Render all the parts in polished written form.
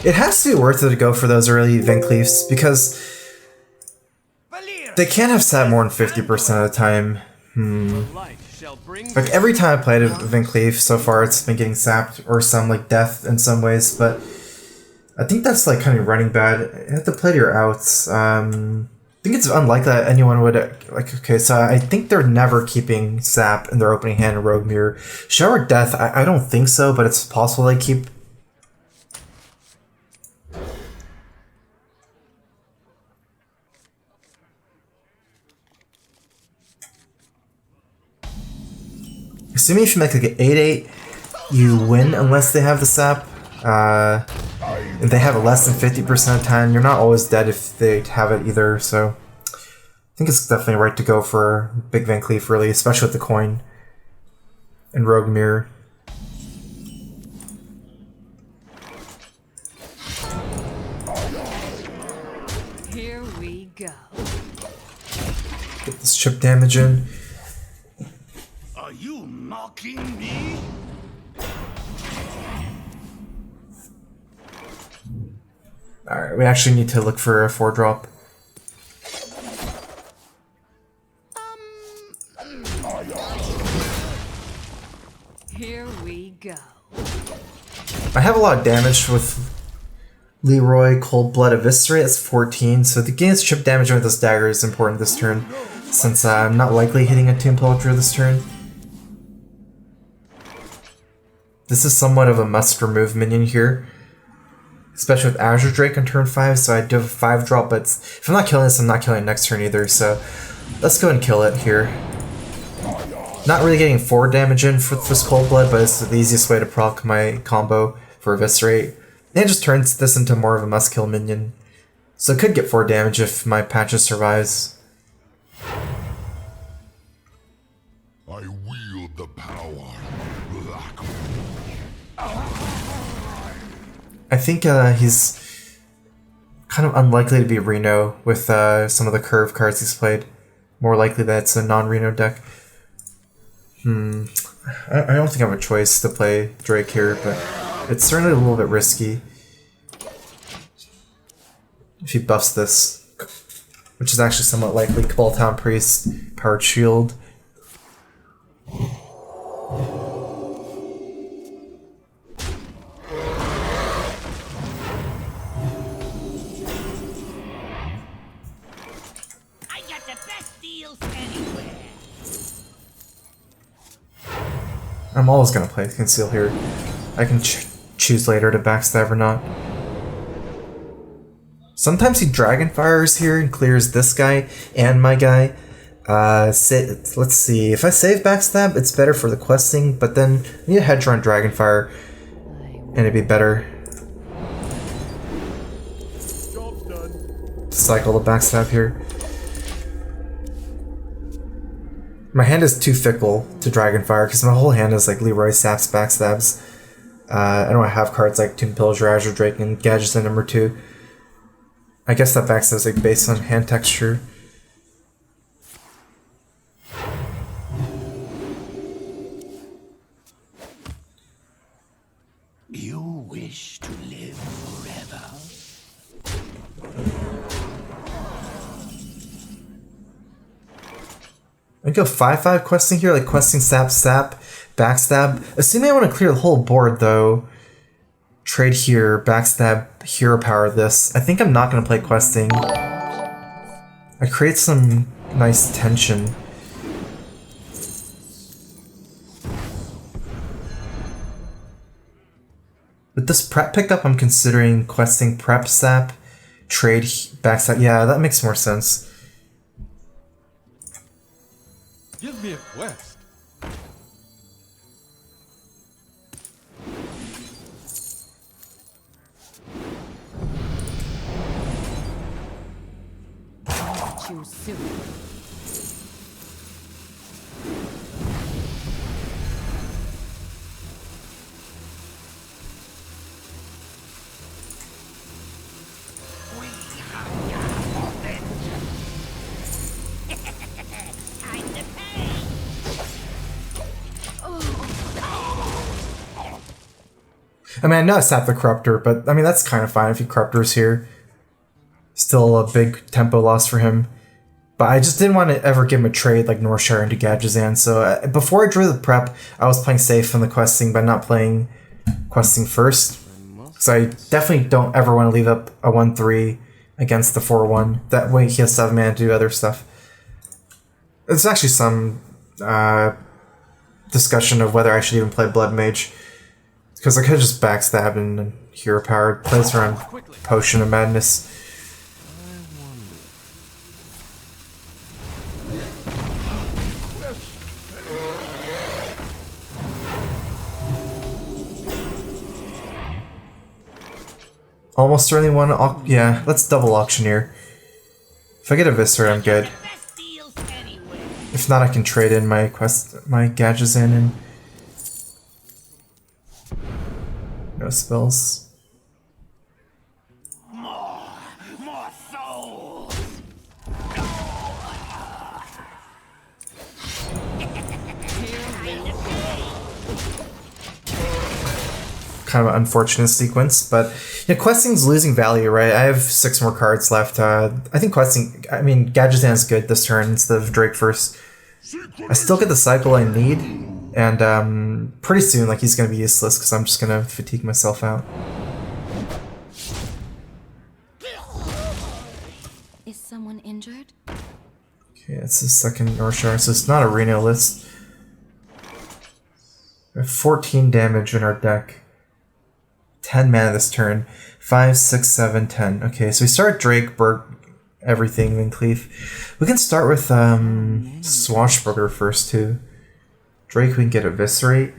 It has to be worth it to go for those early Van Cleefs because they can't have sat more than 50% of the time. Like every time I played a Van Cleef so far, it's been getting sapped or some like death in some ways, but I think that's like kind of running bad. You have to play to your outs. I think it's unlikely that anyone would like. Okay, so I think they're never keeping sap in their opening hand in Rogue Mirror. Shower Death, I don't think so, but it's possible they keep. Assuming if you make like an 8-8, you win unless they have the sap. If they have it less than 50% of the time, you're not always dead if they have it either, so I think it's definitely right to go for Big Van Cleef, really, especially with the coin and Rogue Mirror. Here we go. Get this chip damage in. Are you mocking me? Alright, we actually need to look for a 4-drop. Here we go. I have a lot of damage with Leroy Cold Blood Eviscerate. It's 14, so the gains chip damage with this dagger is important this turn, since I'm not likely hitting a Tomb Pillager this turn. This is somewhat of a must-remove minion here, especially with Azure Drake on turn 5, so I do have a 5-drop, but if I'm not killing this, I'm not killing it next turn either, so let's go and kill it here. Not really getting 4 damage in for this Cold Blood, but it's the easiest way to proc my combo for Eviscerate. And it just turns this into more of a must-kill minion. So it could get 4 damage if my Patches survives. I wield the power. I think he's kind of unlikely to be Reno with some of the curve cards he's played. More likely that it's a non-Reno deck. I don't think I have a choice to play Drake here, but it's certainly a little bit risky. If he buffs this, which is actually somewhat likely. Cabal Town Priest, Powered Shield. I'm always going to play Conceal here. I can choose later to backstab or not. Sometimes he Dragonfires here and clears this guy and my guy. Let's see. If I save backstab, it's better for the questing, but then I need a hedge on Dragonfire, and it'd be better to cycle the backstab here. My hand is too fickle to Dragonfire because my whole hand is like Leroy Saps backstabs. I don't have cards like Tomb Pillager, Azure Drake, and Gadgets at number 2. I guess that backstab is like based on hand texture. You wish to live forever? I go 5/5 questing here, like questing sap, backstab. Assuming I want to clear the whole board though, trade here, backstab, hero power this. I think I'm not going to play questing. I create some nice tension. With this prep pickup, I'm considering questing prep sap, trade backstab. Yeah, that makes more sense. Give me a quest. Too soon. I mean, I know I sapped the Corruptor, but I mean, that's kind of fine if he Corruptors here. Still a big tempo loss for him. But I just didn't want to ever give him a trade like Northshire into Gadgetzan, so before I drew the prep, I was playing safe on the questing by not playing questing first. So I definitely don't ever want to leave up a 1-3 against the 4-1. That way he has 7 mana to do other stuff. There's actually some discussion of whether I should even play Blood Mage. Because I could have just backstabbed and hero powered, plays around Potion of Madness. Almost certainly want to, yeah, let's double Auctioneer. If I get a Viscera, I'm good. If not, I can trade in my Gadgetzan and no spells. More souls. Kind of an unfortunate sequence, but you know, questing's losing value, right? I have 6 more cards left. I think questing, I mean, Gadgetzan's good this turn instead of Drake first. I still get the cycle I need, and pretty soon, like, he's gonna be useless because I'm just gonna fatigue myself out. Is someone injured? Okay, it's the second Northshire, so it's not a Reno list. We have 14 damage in our deck. 10 mana this turn. 5, 6, 7, 10. Okay, so we start Drake, Berg, everything, then Cleave. We can start with Swashbuckler first, too. Drake, we can get Eviscerate.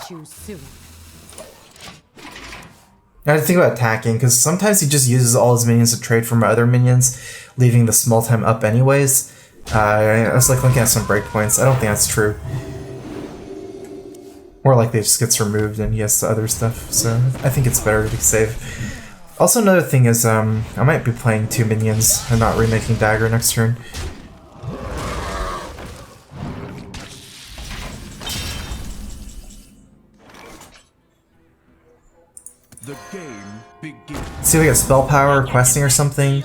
Too soon. I had to think about attacking, because sometimes he just uses all his minions to trade from other minions, leaving the small time up anyways. I was like looking at some breakpoints. I don't think that's true. More likely it just gets removed and he has other stuff, so I think it's better to be safe. Also, another thing is I might be playing 2 minions and not remaking Dagger next turn. The game begins. See if we get spell power, questing or something.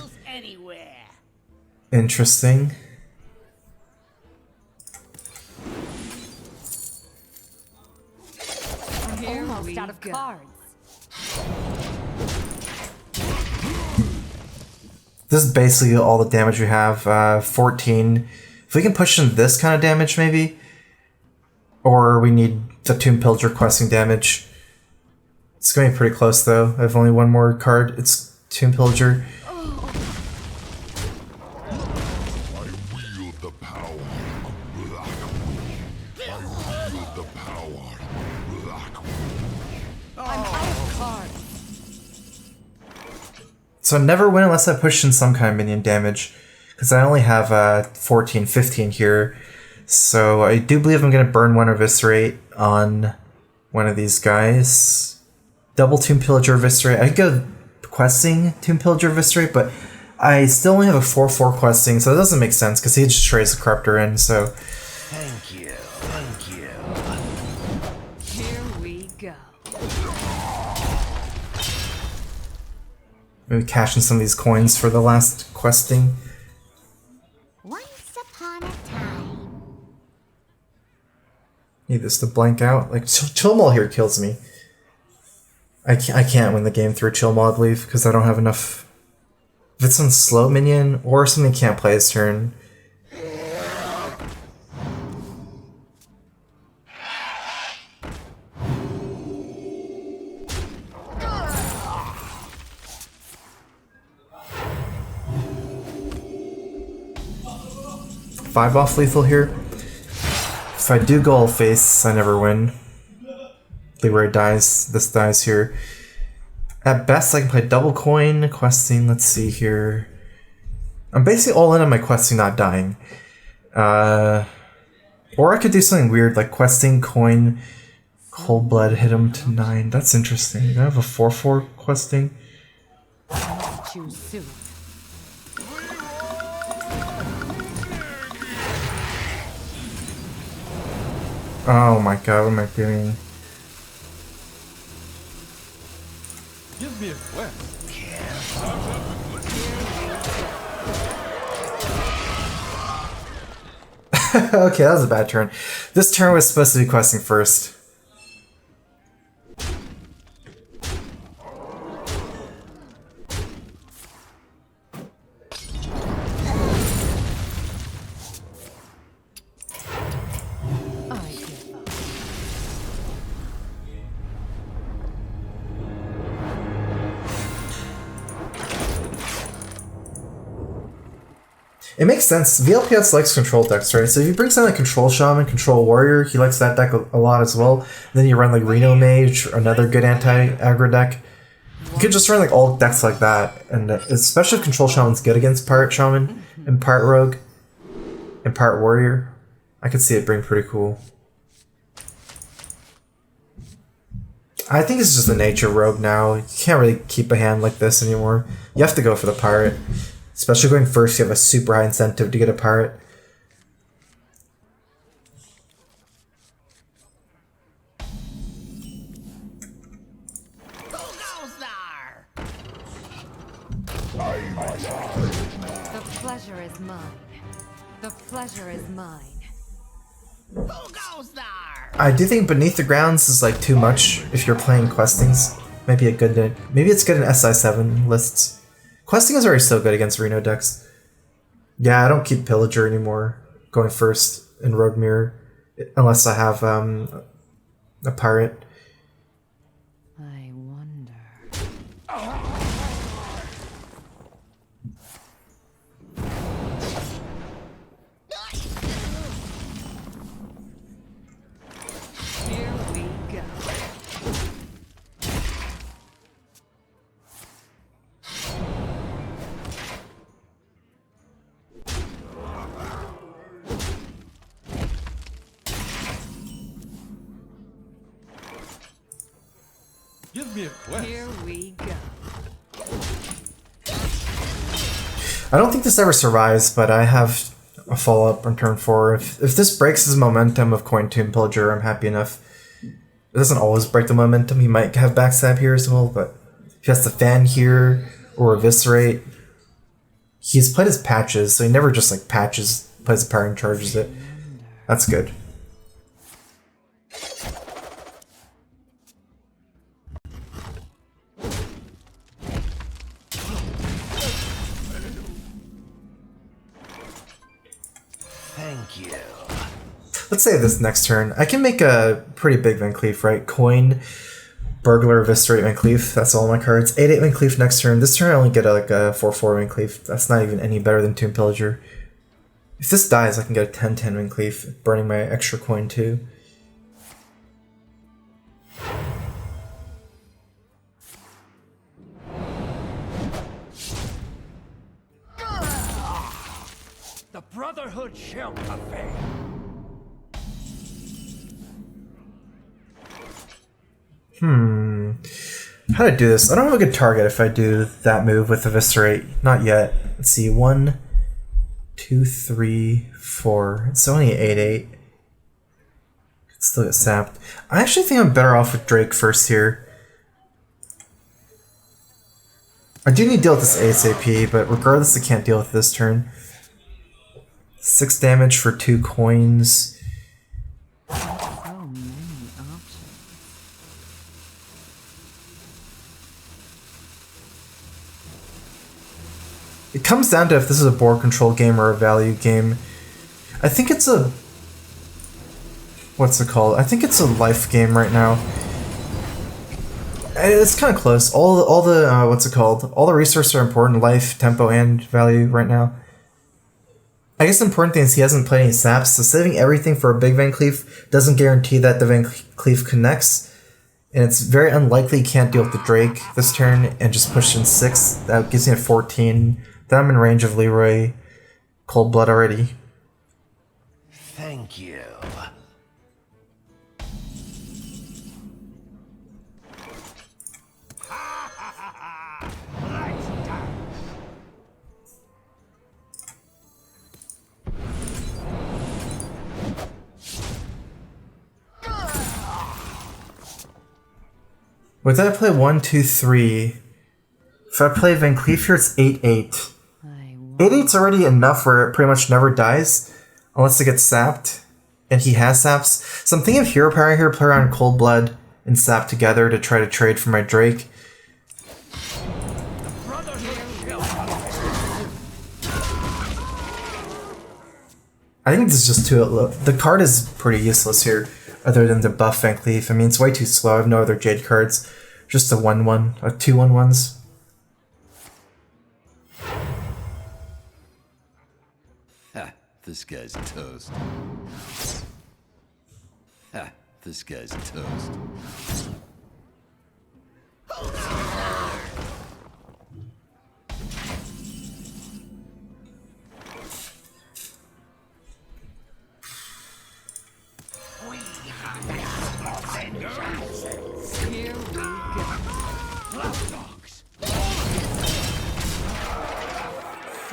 Interesting. Almost out of cards. This is basically all the damage we have. 14. If we can push in this kind of damage, maybe. Or we need the Tomb Pillager questing damage. It's going to be pretty close, though. I have only one more card. It's Tomb Pillager. I wield the power of Black Witch. I wield the power of Black Witch. I'm out of cards. So I never win unless I push in some kind of minion damage. Because I only have 14, 15 here. So I do believe I'm going to burn one Eviscerate on one of these guys. Double Tomb Pillager Eviscerate. I could go questing Tomb Pillager Eviscerate, but I still only have a 4/4 questing, so it doesn't make sense because he just trades the Corruptor in, so. Thank you. Here we go. Maybe cash in some of these coins for the last questing. Once upon a time. Need this to blank out. Like, Chill Maul here kills me. I can't win the game through Chill Maul, I believe, because I don't have enough. If it's on slow minion or something can't play his turn. Five off lethal here. If I do go all face, I never win. Leroy dies, this dies here. At best, I can play double coin, questing, let's see here. I'm basically all in on my questing not dying. Or I could do something weird like questing, coin, cold blood, hit him to 9. That's interesting. I have a 4/4 questing. Choose soon. Oh my god, what am I doing? Give me a quest. Okay, that was a bad turn. This turn was supposed to be questing first. I give up. It makes sense. VLPS likes control decks, right? So if you bring something like Control Shaman, Control Warrior, he likes that deck a lot as well. And then you run like Reno Mage, another good anti-aggro deck. You could just run like all decks like that, and especially if Control Shaman's good against Pirate Shaman and Pirate Rogue and Pirate Warrior. I could see it being pretty cool. I think it's just the nature of Rogue now. You can't really keep a hand like this anymore. You have to go for the Pirate. Especially going first, you have a super high incentive to get a Pirate. Who goes there? The pleasure is mine. The pleasure is mine. Who goes there? I do think Beneath the Grounds is like too much if you're playing questings. Maybe it's good in SI7 lists. Questing is already so good against Reno decks. Yeah, I don't keep Pillager anymore going first in Rogue Mirror unless I have a Pirate. I wonder. Here we go. Give me a quest. Here we go. I don't think this ever survives, but I have a follow-up on turn 4. If this breaks his momentum of Coin Tomb Pillager, I'm happy enough. It doesn't always break the momentum. He might have backstab here as well, but if he has to fan here or eviscerate, he's played his patches, so he never just like plays a power and charges it. That's good. Thank you. Let's say this next turn. I can make a pretty big Van Cleef, right? Coin, Burglar, Eviscerate, Van Cleef. That's all my cards. 8/8 Van Cleef next turn. This turn I only get like a 4/4 Van Cleef. That's not even any better than Tomb Pillager. If this dies, I can get a 10/10 Van Cleef, burning my extra coin too. The Brotherhood shall prevail. How to do this? I don't have a good target if I do that move with Eviscerate. Not yet. Let's see. 1, 2, 3, 4. It's only 8/8. Still get sapped. I actually think I'm better off with Drake first here. I do need to deal with this ASAP, but regardless, I can't deal with this turn. 6 damage for 2 coins. So many options. It comes down to if this is a board control game or a value game. I think it's a... What's it called? I think it's a life game right now. It's kind of close. All the what's it called? All the resources are important. Life, tempo, and value right now. I guess the important thing is he hasn't played any saps, so saving everything for a big Van Cleef doesn't guarantee that the Van Cleef connects. And it's very unlikely he can't deal with the Drake this turn and just push in 6. That gives me a 14. Then I'm in range of Leroy Cold Blood already. Thank you. What did I play? 1, 2, 3. If I play Van Cleef here, it's 8-8. 8-8's already enough where it pretty much never dies unless it gets sapped. And he has saps. So I'm thinking of hero power here, play around Cold Blood and Sap together to try to trade for my Drake. I think this is just too low. The card is pretty useless here, other than to buff Van Cleef. I mean, it's way too slow. I have no other Jade cards. Just a 1-1, or 2 1-1s. Ha, this guy's toast. Ha, this guy's toast.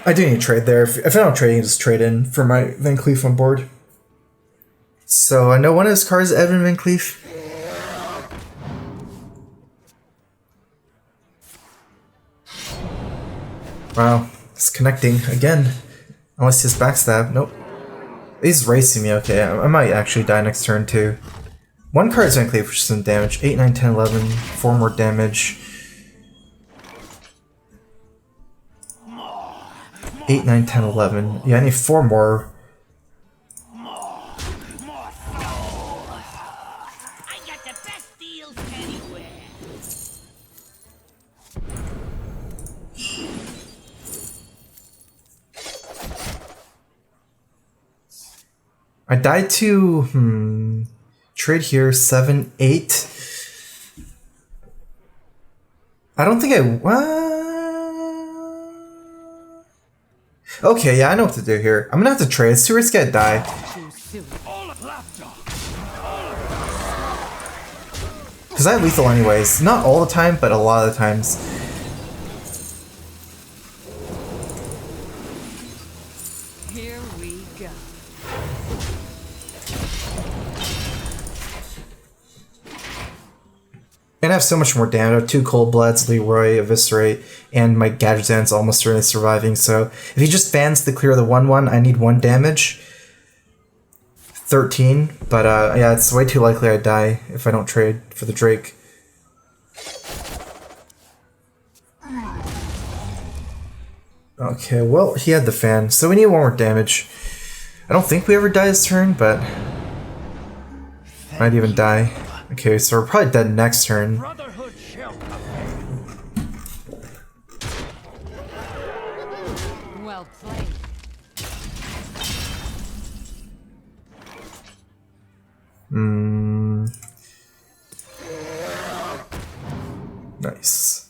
I do need to trade there. If I don't trade, I can just trade in for my Van Cleef on board. So I know one of his cards is Evan Van Cleef. Wow, it's connecting again. Unless he's backstab. Nope. He's racing me. Okay, I might actually die next turn too. One card is Van Cleef, which is some damage. 8, 9, 10, 11. 4 more damage. 8, 9, 10, 11. Yeah, I need 4 more. I got the best deals anywhere. I died to trade here 7, 8. I don't think I Okay, yeah, I know what to do here. I'm gonna have to trade. It's too risky I die. Because I have lethal anyways. Not all the time, but a lot of the times. Here we go. And I have so much more damage. I have 2 Cold Bloods, Leroy, Eviscerate, and my Gadgetzan's almost certainly surviving. So if he just fans to clear the 1-1, I need 1 damage. 13. But yeah, it's way too likely I die if I don't trade for the Drake. Okay, well, he had the fan, so we need 1 more damage. I don't think we ever die this turn, but might even die. Okay, so we're probably dead next turn. Well played. Nice.